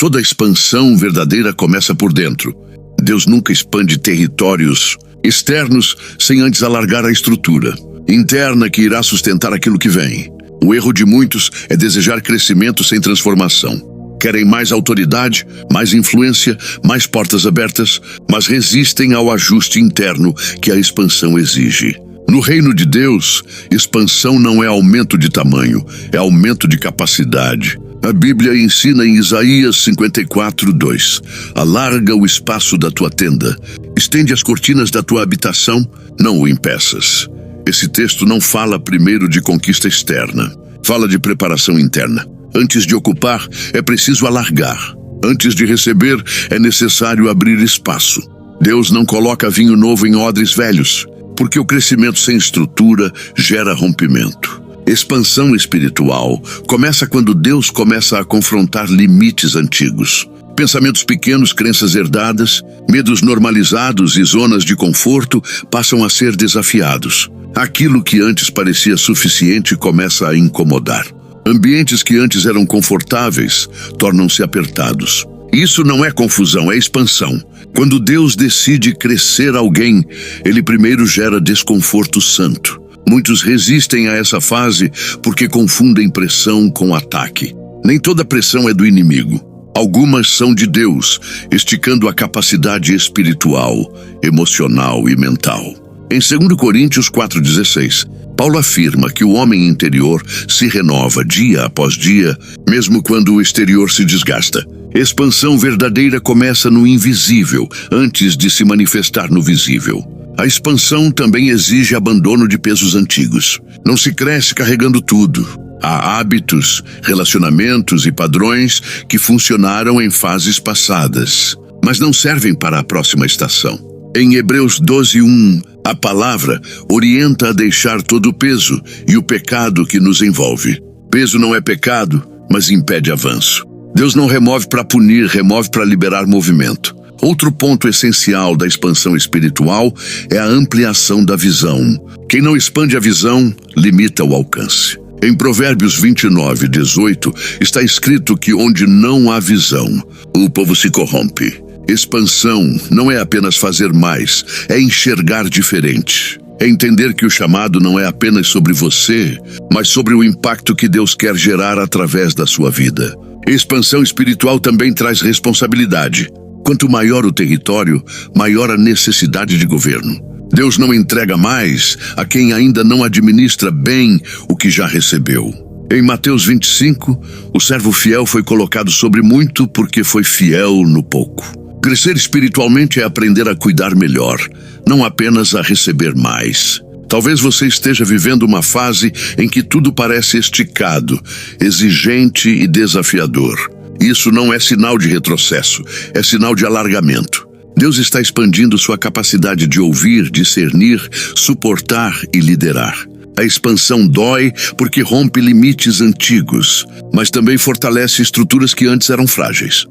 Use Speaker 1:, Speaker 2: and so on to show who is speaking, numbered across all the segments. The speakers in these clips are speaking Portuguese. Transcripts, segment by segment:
Speaker 1: Toda expansão verdadeira começa por dentro. Deus nunca expande territórios externos sem antes alargar a estrutura interna que irá sustentar aquilo que vem. O erro de muitos é desejar crescimento sem transformação. Querem mais autoridade, mais influência, mais portas abertas, mas resistem ao ajuste interno que a expansão exige. No reino de Deus, expansão não é aumento de tamanho, é aumento de capacidade. A Bíblia ensina em Isaías 54:2: alarga o espaço da tua tenda, estende as cortinas da tua habitação, não o impeças. Esse texto não fala primeiro de conquista externa, fala de preparação interna. Antes de ocupar, é preciso alargar. Antes de receber, é necessário abrir espaço. Deus não coloca vinho novo em odres velhos, porque o crescimento sem estrutura gera rompimento. Expansão espiritual começa quando Deus começa a confrontar limites antigos. Pensamentos pequenos, crenças herdadas, medos normalizados e zonas de conforto passam a ser desafiados. Aquilo que antes parecia suficiente começa a incomodar. Ambientes que antes eram confortáveis tornam-se apertados. Isso não é confusão, é expansão. Quando Deus decide crescer alguém, Ele primeiro gera desconforto santo. Muitos resistem a essa fase porque confundem pressão com ataque. Nem toda pressão é do inimigo. Algumas são de Deus, esticando a capacidade espiritual, emocional e mental. Em 2 Coríntios 4,16, Paulo afirma que o homem interior se renova dia após dia, mesmo quando o exterior se desgasta. Expansão verdadeira começa no invisível, antes de se manifestar no visível. A expansão também exige abandono de pesos antigos. Não se cresce carregando tudo. Há hábitos, relacionamentos e padrões que funcionaram em fases passadas, mas não servem para a próxima estação. Em Hebreus 12:1, a palavra orienta a deixar todo o peso e o pecado que nos envolve. Peso não é pecado, mas impede avanço. Deus não remove para punir, remove para liberar movimento. Outro ponto essencial da expansão espiritual é a ampliação da visão. Quem não expande a visão, limita o alcance. Em Provérbios 29:18, está escrito que onde não há visão, o povo se corrompe. Expansão não é apenas fazer mais, é enxergar diferente. É entender que o chamado não é apenas sobre você, mas sobre o impacto que Deus quer gerar através da sua vida. Expansão espiritual também traz responsabilidade. Quanto maior o território, maior a necessidade de governo. Deus não entrega mais a quem ainda não administra bem o que já recebeu. Em Mateus 25, o servo fiel foi colocado sobre muito porque foi fiel no pouco. Crescer espiritualmente é aprender a cuidar melhor, não apenas a receber mais. Talvez você esteja vivendo uma fase em que tudo parece esticado, exigente e desafiador. Isso não é sinal de retrocesso, é sinal de alargamento. Deus está expandindo sua capacidade de ouvir, discernir, suportar e liderar. A expansão dói porque rompe limites antigos, mas também fortalece estruturas que antes eram frágeis.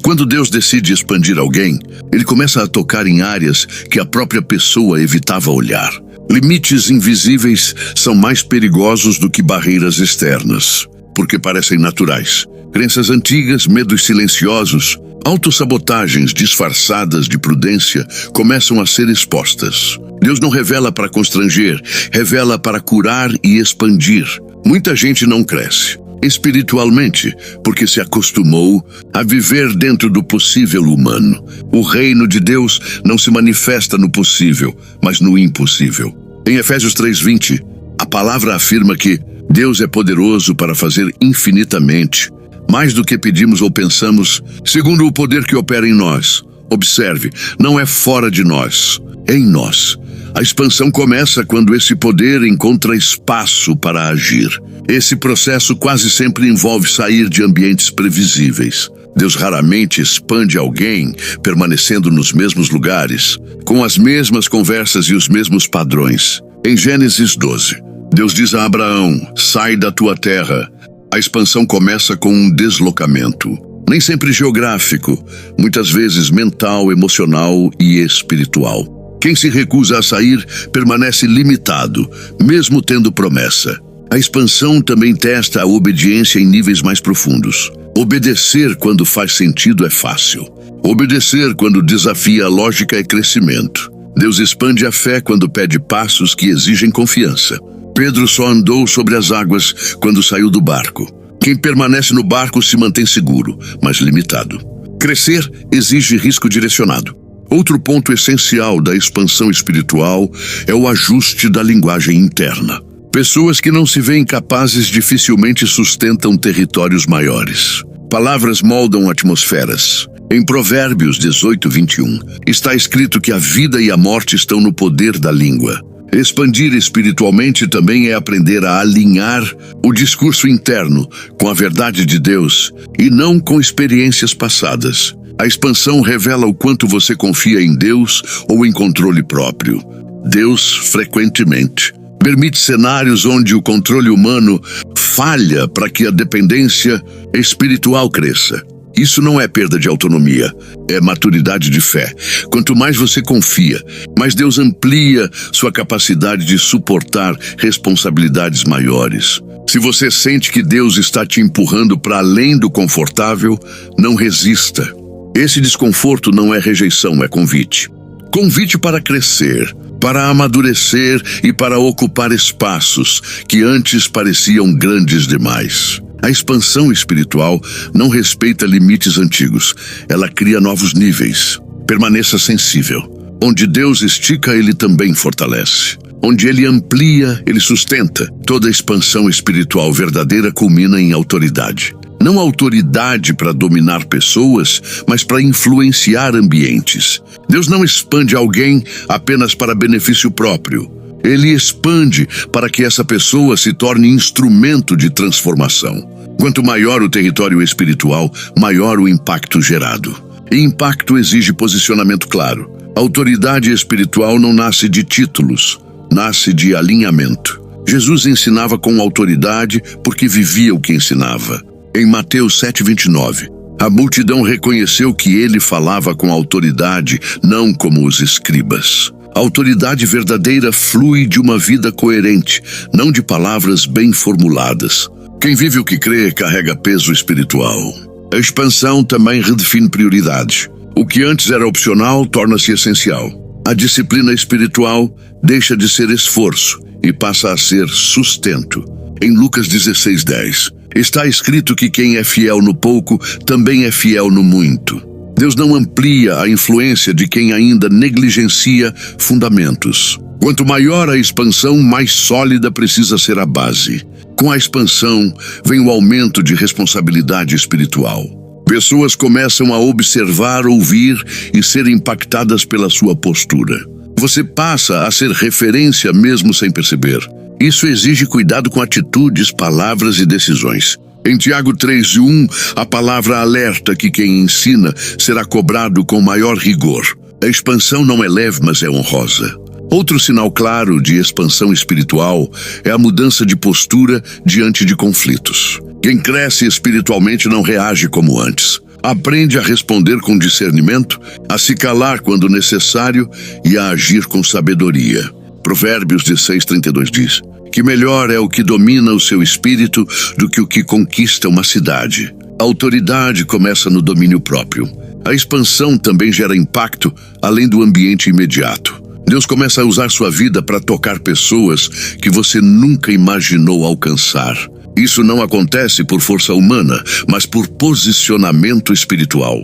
Speaker 1: Quando Deus decide expandir alguém, Ele começa a tocar em áreas que a própria pessoa evitava olhar. Limites invisíveis são mais perigosos do que barreiras externas, porque parecem naturais. Crenças antigas, medos silenciosos, autossabotagens disfarçadas de prudência começam a ser expostas. Deus não revela para constranger, revela para curar e expandir. Muita gente não cresce espiritualmente porque se acostumou a viver dentro do possível humano. O reino de Deus não se manifesta no possível, mas no impossível. Em Efésios 3:20, a palavra afirma que Deus é poderoso para fazer infinitamente mais do que pedimos ou pensamos, segundo o poder que opera em nós. Observe, não é fora de nós, é em nós. A expansão começa quando esse poder encontra espaço para agir. Esse processo quase sempre envolve sair de ambientes previsíveis. Deus raramente expande alguém permanecendo nos mesmos lugares, com as mesmas conversas e os mesmos padrões. Em Gênesis 12, Deus diz a Abraão: sai da tua terra. A expansão começa com um deslocamento, nem sempre geográfico, muitas vezes mental, emocional e espiritual. Quem se recusa a sair permanece limitado, mesmo tendo promessa. A expansão também testa a obediência em níveis mais profundos. Obedecer quando faz sentido é fácil. Obedecer quando desafia a lógica é crescimento. Deus expande a fé quando pede passos que exigem confiança. Pedro só andou sobre as águas quando saiu do barco. Quem permanece no barco se mantém seguro, mas limitado. Crescer exige risco direcionado. Outro ponto essencial da expansão espiritual é o ajuste da linguagem interna. Pessoas que não se veem capazes dificilmente sustentam territórios maiores. Palavras moldam atmosferas. Em Provérbios 18:21, está escrito que a vida e a morte estão no poder da língua. Expandir espiritualmente também é aprender a alinhar o discurso interno com a verdade de Deus e não com experiências passadas. A expansão revela o quanto você confia em Deus ou em controle próprio. Deus, frequentemente, permite cenários onde o controle humano falha para que a dependência espiritual cresça. Isso não é perda de autonomia, é maturidade de fé. Quanto mais você confia, mais Deus amplia sua capacidade de suportar responsabilidades maiores. Se você sente que Deus está te empurrando para além do confortável, não resista. Esse desconforto não é rejeição, é convite. Convite para crescer, para amadurecer e para ocupar espaços que antes pareciam grandes demais. A expansão espiritual não respeita limites antigos, ela cria novos níveis. Permaneça sensível. Onde Deus estica, Ele também fortalece. Onde Ele amplia, Ele sustenta. Toda expansão espiritual verdadeira culmina em autoridade. Não autoridade para dominar pessoas, mas para influenciar ambientes. Deus não expande alguém apenas para benefício próprio. Ele expande para que essa pessoa se torne instrumento de transformação. Quanto maior o território espiritual, maior o impacto gerado. E impacto exige posicionamento claro. A autoridade espiritual não nasce de títulos, nasce de alinhamento. Jesus ensinava com autoridade porque vivia o que ensinava. Em Mateus 7:29, a multidão reconheceu que ele falava com autoridade, não como os escribas. A autoridade verdadeira flui de uma vida coerente, não de palavras bem formuladas. Quem vive o que crê carrega peso espiritual. A expansão também redefine prioridades. O que antes era opcional torna-se essencial. A disciplina espiritual deixa de ser esforço e passa a ser sustento. Em Lucas 16:10, está escrito que quem é fiel no pouco também é fiel no muito. Deus não amplia a influência de quem ainda negligencia fundamentos. Quanto maior a expansão, mais sólida precisa ser a base. Com a expansão, vem o aumento de responsabilidade espiritual. Pessoas começam a observar, ouvir e ser impactadas pela sua postura. Você passa a ser referência mesmo sem perceber. Isso exige cuidado com atitudes, palavras e decisões. Em Tiago 3:1, a palavra alerta que quem ensina será cobrado com maior rigor. A expansão não é leve, mas é honrosa. Outro sinal claro de expansão espiritual é a mudança de postura diante de conflitos. Quem cresce espiritualmente não reage como antes. Aprende a responder com discernimento, a se calar quando necessário e a agir com sabedoria. Provérbios 16:32 diz que melhor é o que domina o seu espírito do que o que conquista uma cidade. A autoridade começa no domínio próprio. A expansão também gera impacto além do ambiente imediato. Deus começa a usar sua vida para tocar pessoas que você nunca imaginou alcançar. Isso não acontece por força humana, mas por posicionamento espiritual.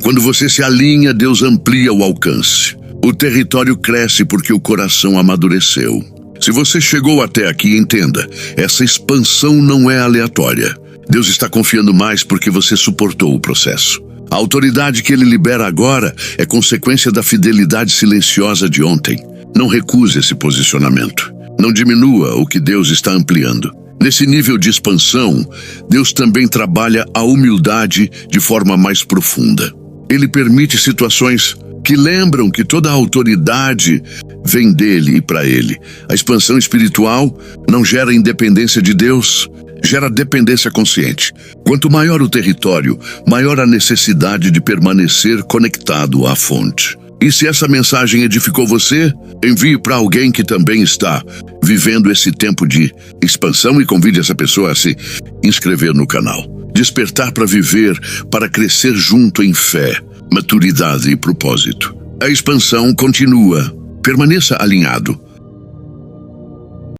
Speaker 1: Quando você se alinha, Deus amplia o alcance. O território cresce porque o coração amadureceu. Se você chegou até aqui, entenda, essa expansão não é aleatória. Deus está confiando mais porque você suportou o processo. A autoridade que Ele libera agora é consequência da fidelidade silenciosa de ontem. Não recuse esse posicionamento. Não diminua o que Deus está ampliando. Nesse nível de expansão, Deus também trabalha a humildade de forma mais profunda. Ele permite situações que lembram que toda a autoridade vem dele e para ele. A expansão espiritual não gera independência de Deus, gera dependência consciente. Quanto maior o território, maior a necessidade de permanecer conectado à fonte. E se essa mensagem edificou você, envie para alguém que também está vivendo esse tempo de expansão e convide essa pessoa a se inscrever no canal. Despertar para viver, para crescer junto em fé, maturidade e propósito. A expansão continua. Permaneça alinhado.